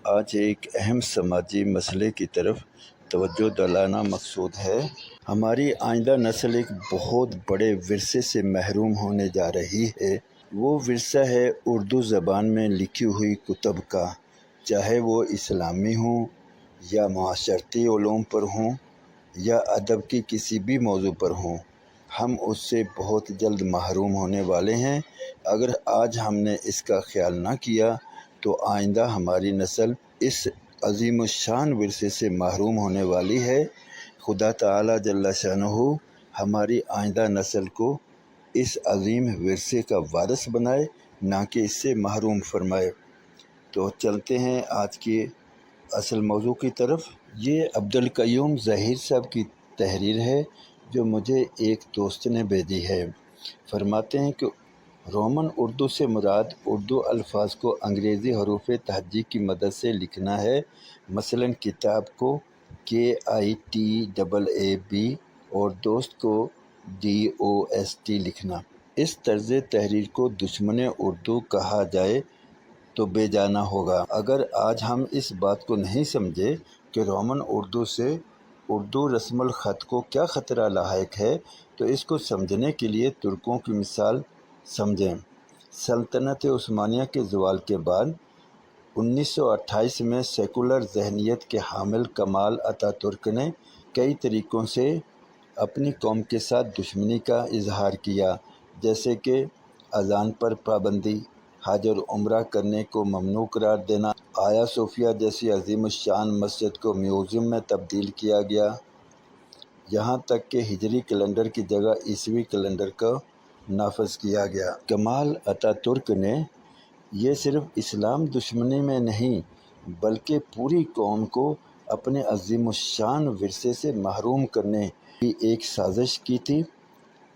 آج ایک اہم سماجی مسئلے کی طرف توجہ دلانا مقصود ہے۔ ہماری آئندہ نسل ایک بہت بڑے ورثے سے محروم ہونے جا رہی ہے۔ وہ ورثہ ہے اردو زبان میں لکھی ہوئی کتب کا، چاہے وہ اسلامی ہوں یا معاشرتی علوم پر ہوں یا ادب کی کسی بھی موضوع پر ہوں۔ ہم اس سے بہت جلد محروم ہونے والے ہیں۔ اگر آج ہم نے اس کا خیال نہ کیا تو آئندہ ہماری نسل اس عظیم الشان ورثے سے محروم ہونے والی ہے۔ خدا تعالی جل شانہ ہماری آئندہ نسل کو اس عظیم ورثے کا وارث بنائے، نہ کہ اس سے محروم فرمائے۔ تو چلتے ہیں آج کی اصل موضوع کی طرف۔ یہ عبدالقیوم ظہیر صاحب کی تحریر ہے جو مجھے ایک دوست نے بھیجی ہے۔ فرماتے ہیں کہ رومن اردو سے مراد اردو الفاظ کو انگریزی حروف تہجی کی مدد سے لکھنا ہے، مثلاً کتاب کو KITAAB اور دوست کو DOST لکھنا۔ اس طرز تحریر کو دشمن اردو کہا جائے تو بے جانا ہوگا۔ اگر آج ہم اس بات کو نہیں سمجھے کہ رومن اردو سے اردو رسم الخط کو کیا خطرہ لاحق ہے، تو اس کو سمجھنے کے لیے ترکوں کی مثال سمجھیں۔ سلطنت عثمانیہ کے زوال کے بعد 1928 میں سیکولر ذہنیت کے حامل کمال اتا ترک نے کئی طریقوں سے اپنی قوم کے ساتھ دشمنی کا اظہار کیا، جیسے کہ اذان پر پابندی، حج اور عمرہ کرنے کو ممنوع قرار دینا، آیا صوفیہ جیسی عظیم الشان مسجد کو میوزیم میں تبدیل کیا گیا، یہاں تک کہ ہجری کیلنڈر کی جگہ عیسوی کیلنڈر کو نافذ کیا گیا۔ کمال اتا ترک نے یہ صرف اسلام دشمنی میں نہیں بلکہ پوری قوم کو اپنے عظیم الشان ورثے سے محروم کرنے کی ایک سازش کی تھی۔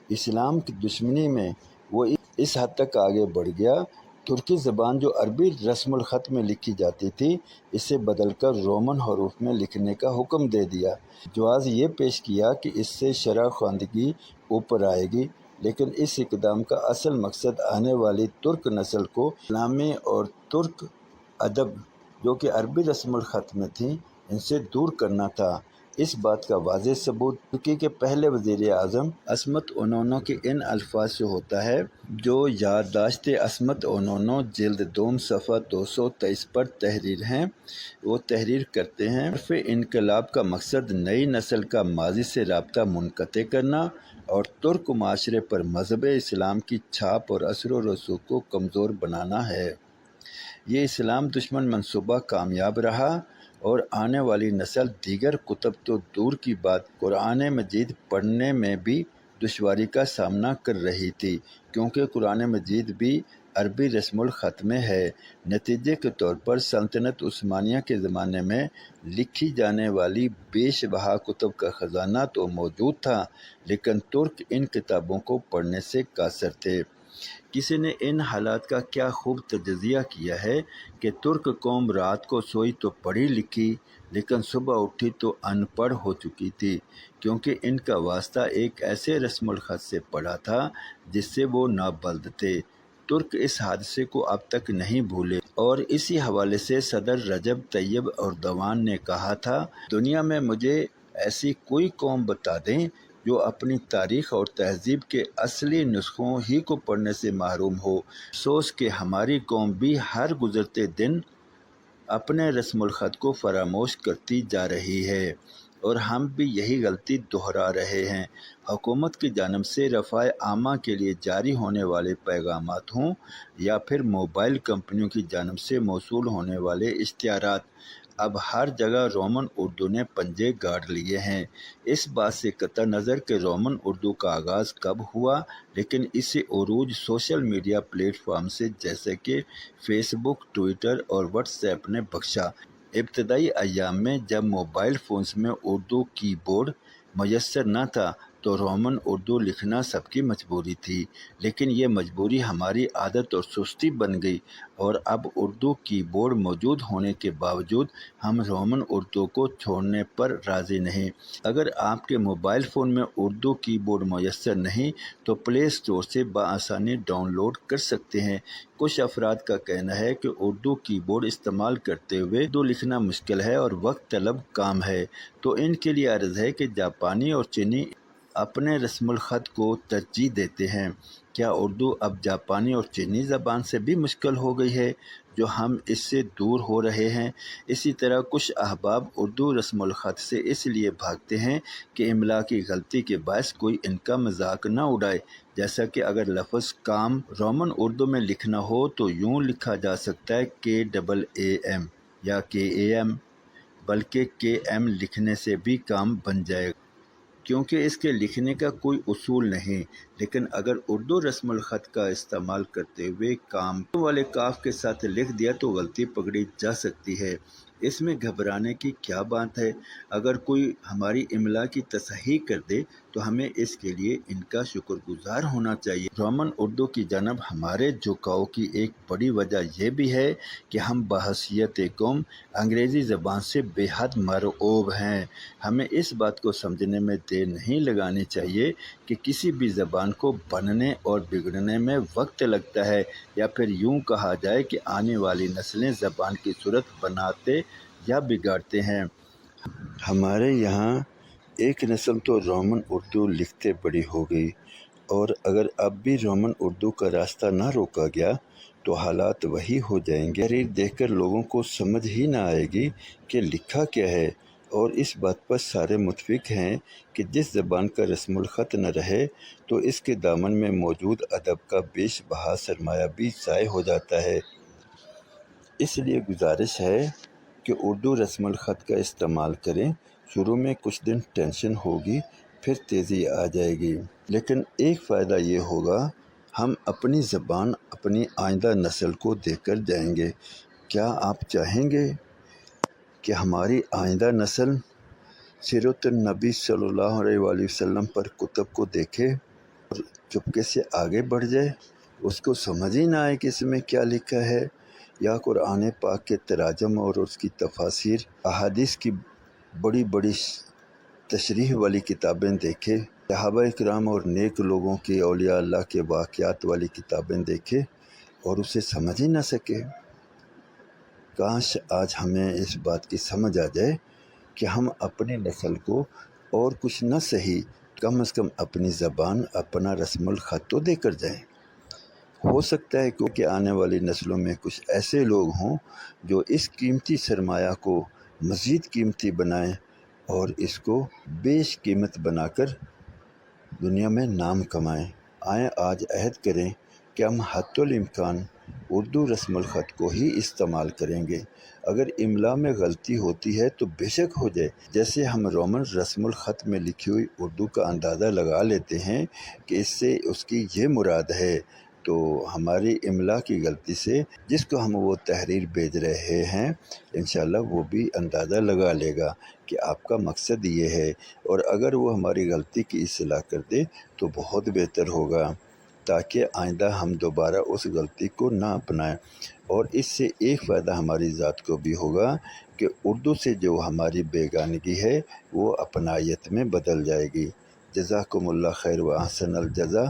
اسلام کی دشمنی میں وہ اس حد تک آگے بڑھ گیا، ترکی زبان جو عربی رسم الخط میں لکھی جاتی تھی اسے بدل کر رومن حروف میں لکھنے کا حکم دے دیا۔ جواز یہ پیش کیا کہ اس سے شرح خواندگی اوپر آئے گی، لیکن اس اقدام کا اصل مقصد آنے والی ترک نسل کو اسلامی اور ترک ادب جو کہ عربی رسم الخط میں تھیں ان سے دور کرنا تھا۔ اس بات کا واضح ثبوت ترکی کے پہلے وزیر اعظم عصمت انونو کے ان الفاظ سے ہوتا ہے جو یادداشت عصمت انونو جلد دوم صفحہ 223 پر تحریر ہیں۔ وہ تحریر کرتے ہیں، حرف انقلاب کا مقصد نئی نسل کا ماضی سے رابطہ منقطع کرنا اور ترک معاشرے پر مذہب اسلام کی چھاپ اور اثر و رسوخ کو کمزور بنانا ہے۔ یہ اسلام دشمن منصوبہ کامیاب رہا اور آنے والی نسل دیگر کتب تو دور کی بات قرآن مجید پڑھنے میں بھی دشواری کا سامنا کر رہی تھی، کیونکہ قرآن مجید بھی عربی رسم الخط میں ہے۔ نتیجے کے طور پر سلطنت عثمانیہ کے زمانے میں لکھی جانے والی بیش بہا کتب کا خزانہ تو موجود تھا، لیکن ترک ان کتابوں کو پڑھنے سے قاصر تھے۔ کسی نے ان حالات کا کیا خوب تجزیہ کیا ہے کہ ترک قوم رات کو سوئی تو پڑھی لکھی، لیکن صبح اٹھی تو ان پڑھ ہو چکی تھی، کیونکہ ان کا واسطہ ایک ایسے رسم الخط سے پڑا تھا جس سے وہ نابلد تھے۔ ترک اس حادثے کو اب تک نہیں بھولے اور اسی حوالے سے صدر رجب طیب ایردوان نے کہا تھا، دنیا میں مجھے ایسی کوئی قوم بتا دیں جو اپنی تاریخ اور تہذیب کے اصلی نسخوں ہی کو پڑھنے سے محروم ہو۔ افسوس کہ ہماری قوم بھی ہر گزرتے دن اپنے رسم الخط کو فراموش کرتی جا رہی ہے اور ہم بھی یہی غلطی دہرا رہے ہیں۔ حکومت کی جانب سے رفاہ عامہ کے لیے جاری ہونے والے پیغامات ہوں یا پھر موبائل کمپنیوں کی جانب سے موصول ہونے والے اشتہارات، اب ہر جگہ رومن اردو نے پنجے گاڑ لیے ہیں۔ اس بات سے قطع نظر کہ رومن اردو کا آغاز کب ہوا، لیکن اسے عروج سوشل میڈیا پلیٹ فارم سے جیسے کہ فیس بک، ٹویٹر اور واٹس ایپ نے بخشا۔ ابتدائی ایام میں جب موبائل فونز میں اردو کی بورڈ میسر نہ تھا تو رومن اردو لکھنا سب کی مجبوری تھی، لیکن یہ مجبوری ہماری عادت اور سستی بن گئی، اور اب اردو کی بورڈ موجود ہونے کے باوجود ہم رومن اردو کو چھوڑنے پر راضی نہیں۔ اگر آپ کے موبائل فون میں اردو کی بورڈ میسر نہیں تو پلے اسٹور سے بآسانی ڈاؤن لوڈ کر سکتے ہیں۔ کچھ افراد کا کہنا ہے کہ اردو کی بورڈ استعمال کرتے ہوئے اردو لکھنا مشکل ہے اور وقت طلب کام ہے، تو ان کے لیے عرض ہے کہ جاپانی اور چینی اپنے رسم الخط کو ترجیح دیتے ہیں۔ کیا اردو اب جاپانی اور چینی زبان سے بھی مشکل ہو گئی ہے، جو ہم اس سے دور ہو رہے ہیں؟ اسی طرح کچھ احباب اردو رسم الخط سے اس لیے بھاگتے ہیں کہ املا کی غلطی کے باعث کوئی ان کا مذاق نہ اڑائے، جیسا کہ اگر لفظ کام رومن اردو میں لکھنا ہو تو یوں لکھا جا سکتا ہے KAAM یا KAM، بلکہ KM لکھنے سے بھی کام بن جائے گا، کیونکہ اس کے لکھنے کا کوئی اصول نہیں۔ لیکن اگر اردو رسم الخط کا استعمال کرتے ہوئے کام والے کاف کے ساتھ لکھ دیا تو غلطی پکڑی جا سکتی ہے۔ اس میں گھبرانے کی کیا بات ہے؟ اگر کوئی ہماری املا کی تصحیح کر دے تو ہمیں اس کے لیے ان کا شکر گزار ہونا چاہیے۔ رومن اردو کی جانب ہمارے جھکاؤ کی ایک بڑی وجہ یہ بھی ہے کہ ہم بحیثیت قوم انگریزی زبان سے بے حد مرعوب ہیں۔ ہمیں اس بات کو سمجھنے میں دیر نہیں لگانی چاہیے کہ کسی بھی زبان کو بننے اور بگڑنے میں وقت لگتا ہے، یا پھر یوں کہا جائے کہ آنے والی نسلیں زبان کی صورت بناتے یا بگاڑتے ہیں۔ ہمارے یہاں ایک نسل تو رومن اردو لکھتے بڑی ہو گئی، اور اگر اب بھی رومن اردو کا راستہ نہ روکا گیا تو حالات وہی ہو جائیں گے۔ تحریر دیکھ کر لوگوں کو سمجھ ہی نہ آئے گی کہ لکھا کیا ہے، اور اس بات پر سارے متفق ہیں کہ جس زبان کا رسم الخط نہ رہے تو اس کے دامن میں موجود ادب کا بیش بہا سرمایہ بھی ضائع ہو جاتا ہے۔ اس لیے گزارش ہے کہ اردو رسم الخط کا استعمال کریں۔ شروع میں کچھ دن ٹینشن ہوگی، پھر تیزی آ جائے گی، لیکن ایک فائدہ یہ ہوگا، ہم اپنی زبان اپنی آئندہ نسل کو دے کر جائیں گے۔ کیا آپ چاہیں گے کہ ہماری آئندہ نسل سیرت النبی صلی اللہ علیہ وآلہ وسلم پر کتب کو دیکھے اور چپکے سے آگے بڑھ جائے، اس کو سمجھ ہی نہ آئے کہ اس میں کیا لکھا ہے، یا قرآن پاک کے تراجم اور اس کی تفاسیر، احادیث کی بڑی بڑی تشریح والی کتابیں دیکھے، صحابہ اکرام اور نیک لوگوں کی، اولیاء اللہ کے واقعات والی کتابیں دیکھے اور اسے سمجھ ہی نہ سکے؟ کاش آج ہمیں اس بات کی سمجھ آ جائے کہ ہم اپنی نسل کو اور کچھ نہ سہی، کم از کم اپنی زبان، اپنا رسم الخط تو دے کر جائیں۔ ہو سکتا ہے کہ آنے والی نسلوں میں کچھ ایسے لوگ ہوں جو اس قیمتی سرمایہ کو مزید قیمتی بنائیں اور اس کو بیش قیمت بنا کر دنیا میں نام کمائیں۔ آئیں آج عہد کریں کہ ہم حتی الامکان اردو رسم الخط کو ہی استعمال کریں گے۔ اگر املا میں غلطی ہوتی ہے تو بے شک ہو جائے، جیسے ہم رومن رسم الخط میں لکھی ہوئی اردو کا اندازہ لگا لیتے ہیں کہ اس سے اس کی یہ مراد ہے، تو ہماری املا کی غلطی سے جس کو ہم وہ تحریر بھیج رہے ہیں انشاءاللہ وہ بھی اندازہ لگا لے گا کہ آپ کا مقصد یہ ہے، اور اگر وہ ہماری غلطی کی اصلاح کر دے تو بہت بہتر ہوگا، تاکہ آئندہ ہم دوبارہ اس غلطی کو نہ اپنائیں۔ اور اس سے ایک فائدہ ہماری ذات کو بھی ہوگا کہ اردو سے جو ہماری بیگانگی ہے وہ اپنائیت میں بدل جائے گی۔ جزاکم اللہ خیر و احسن الجزا۔